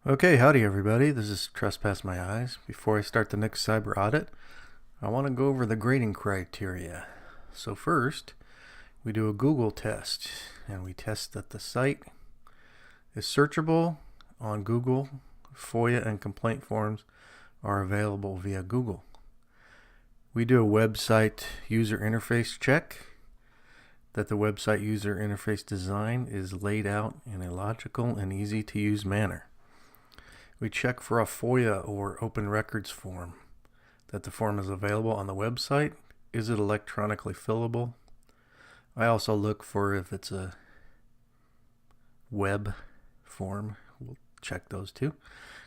Okay, howdy everybody. This is Trespass My Eyes. Before I start the next cyber audit, I want to go over the grading criteria. So first, we do a Google test, and we test that the site is searchable on Google. FOIA and complaint forms are available via Google. We do a website user interface check, that the website user interface design is laid out in a logical and easy to use manner. We check for a FOIA or open records form, that the form is available on the website. Is it electronically fillable? I also look for if it's a web form. We'll check those too.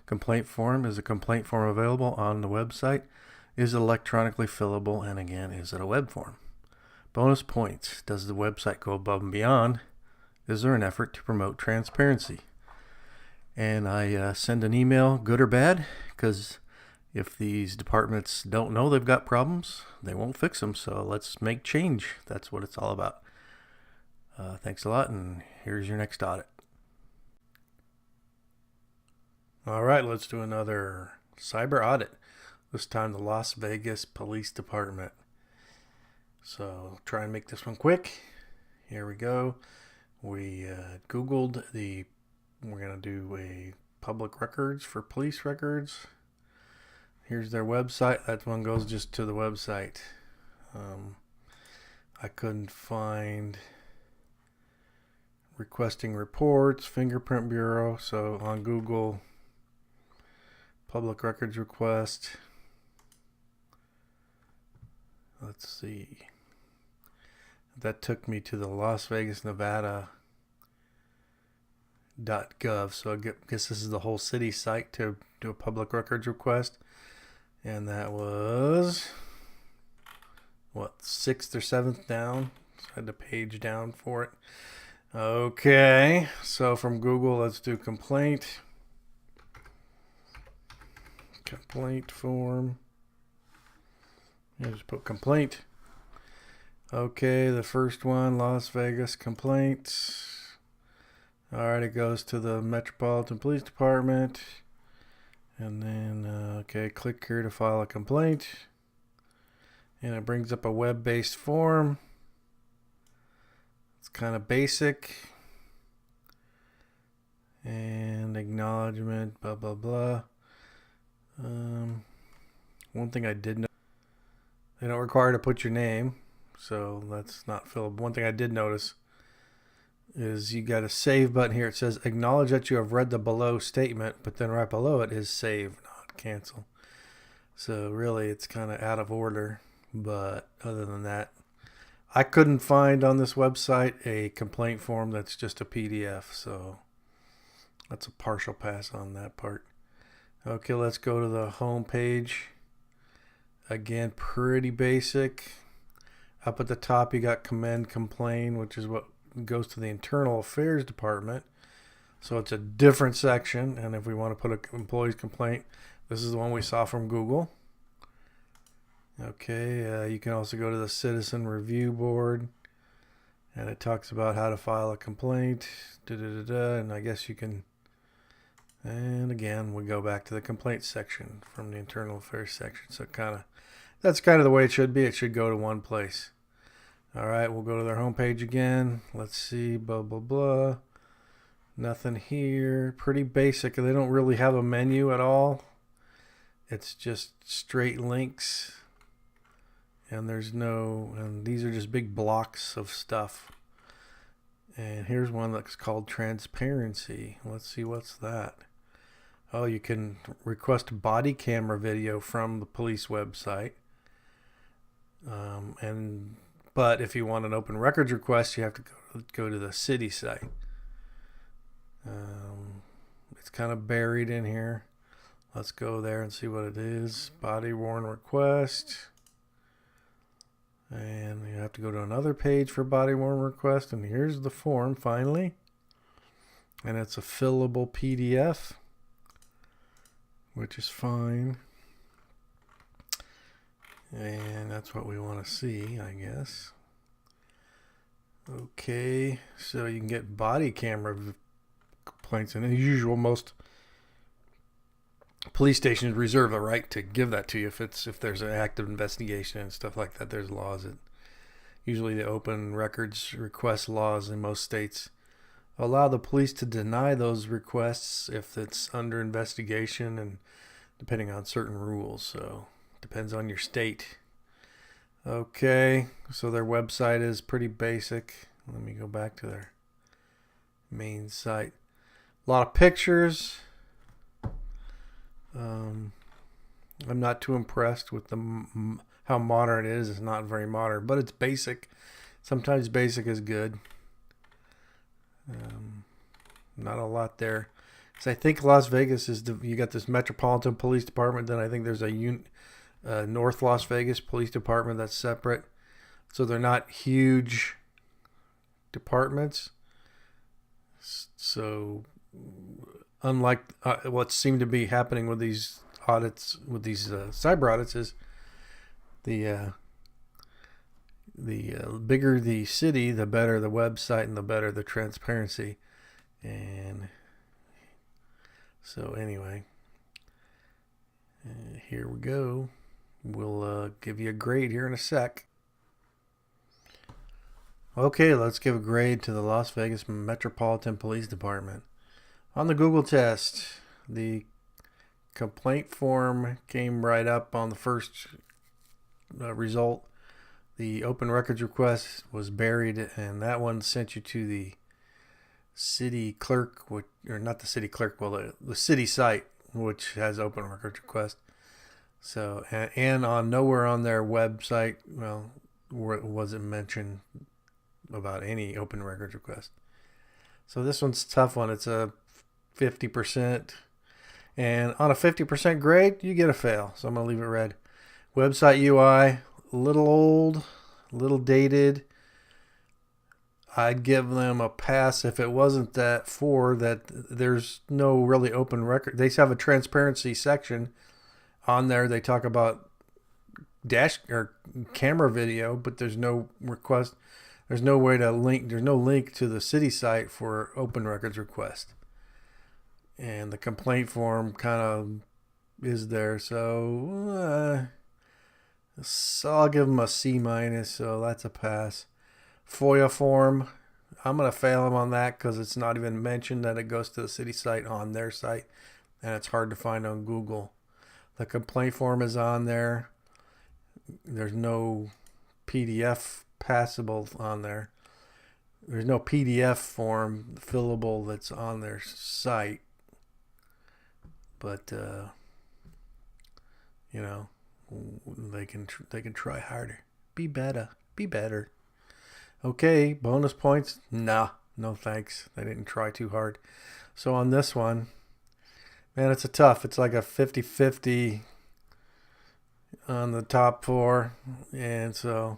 Complaint form. Is a complaint form available on the website? Is it electronically fillable? And again, is it a web form? Bonus points. Does the website go above and beyond? Is there an effort to promote transparency? And I send an email, good or bad, because if these departments don't know they've got problems, they won't fix them. So let's make change. That's what it's all about. Thanks a lot, and here's your next audit. All right, let's do another cyber audit. This time the Las Vegas Police Department. So try and make this one quick. Here we go. We Googled we're going to do a public records for police records. Here's their website. That one goes just to the website. I couldn't find requesting reports, fingerprint bureau. So on Google, public records request. Let's see. That took me to the Las Vegas, Nevada .gov. So I guess this is the whole city site to do a public records request. And that was, what, 6th or 7th down. So I had to page down for it. Okay, so from Google, let's do complaint. Complaint form. Just put complaint. Okay, the first one, Las Vegas complaints. All right, it goes to the Metropolitan Police Department. And then, okay, click here to file a complaint. And it brings up a web-based form. It's kind of basic. And acknowledgement, blah, blah, blah. One thing I did know, they don't require to put your name, so that's not fillable. One thing I did notice is you got a save button here. It says acknowledge that you have read the below statement, but then right below it is save, not cancel. So really it's kind of out of order, but other than that, I couldn't find on this website a complaint form that's just a PDF, so that's a partial pass on that part. Okay, let's go to the home page. Again, pretty basic. Up at the top you got commend, complain, which is what goes to the Internal Affairs Department. So it's a different section, and if we want to put an employee's complaint, this is the one we saw from Google. Okay, you can also go to the Citizen Review Board, and it talks about how to file a complaint, and I guess you can, and again we go back to the complaint section from the Internal Affairs section. So that's kind of the way it should be. It should go to one place. All right, we'll go to their homepage again. Let's see, blah, blah, blah. Nothing here. Pretty basic. They don't really have a menu at all. It's just straight links. And and these are just big blocks of stuff. And here's one that's called transparency. Let's see, what's that? Oh, you can request body camera video from the police website. But if you want an open records request, you have to go to the city site. It's kind of buried in here. Let's go there and see what it is. Body worn request. And you have to go to another page for body worn request. And here's the form finally. And it's a fillable PDF, which is fine. And that's what we want to see, I guess. Okay, so you can get body camera complaints, and as usual, most police stations reserve the right to give that to you if there's an active investigation and stuff like that. There's laws that usually the open records request laws in most states allow the police to deny those requests if it's under investigation and depending on certain rules. So depends on your state. Okay, so their website is pretty basic. Let me go back to their main site. A lot of pictures. I'm not too impressed with how modern it is. It's not very modern, but it's basic. Sometimes basic is good. Not a lot there. So I think Las Vegas is you got this Metropolitan Police Department. Then I think there's a North Las Vegas Police Department that's separate. So they're not huge departments. So unlike what seemed to be happening with these audits, with these cyber audits, is the bigger the city, the better the website and the better the transparency. And so anyway, here we go. We'll give you a grade here in a sec. Okay, let's give a grade to the Las Vegas Metropolitan Police Department. On the Google test, the complaint form came right up on the first result. The open records request was buried, and that one sent you to the city clerk, or not the city clerk, well, the city site, which has open records request. So, and on nowhere on their website, well, wasn't mentioned about any open records request. So this one's a tough one. It's a 50%, and on a 50% grade, you get a fail. So I'm gonna leave it red. Website UI, a little old, a little dated. I'd give them a pass if it wasn't that there's no really open record. They have a transparency section on there. They talk about dash or camera video, but there's no request. There's no way to link. There's no link to the city site for open records request. And the complaint form kind of is there. So I'll give them a C-. So that's a pass. FOIA form, I'm going to fail them on that because it's not even mentioned that it goes to the city site on their site, and it's hard to find on Google. The complaint form is on there. There's no PDF passable on there. There's no PDF form fillable that's on their site. But they can try harder. Be better. Okay, bonus points? Nah, no thanks. They didn't try too hard. So on this one, man, it's it's like a 50-50 on the top four. And so,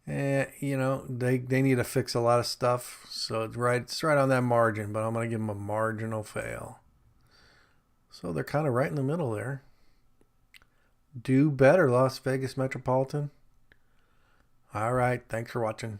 they need to fix a lot of stuff. So it's right on that margin, but I'm going to give them a marginal fail. So they're kind of right in the middle there. Do better, Las Vegas Metropolitan. All right, thanks for watching.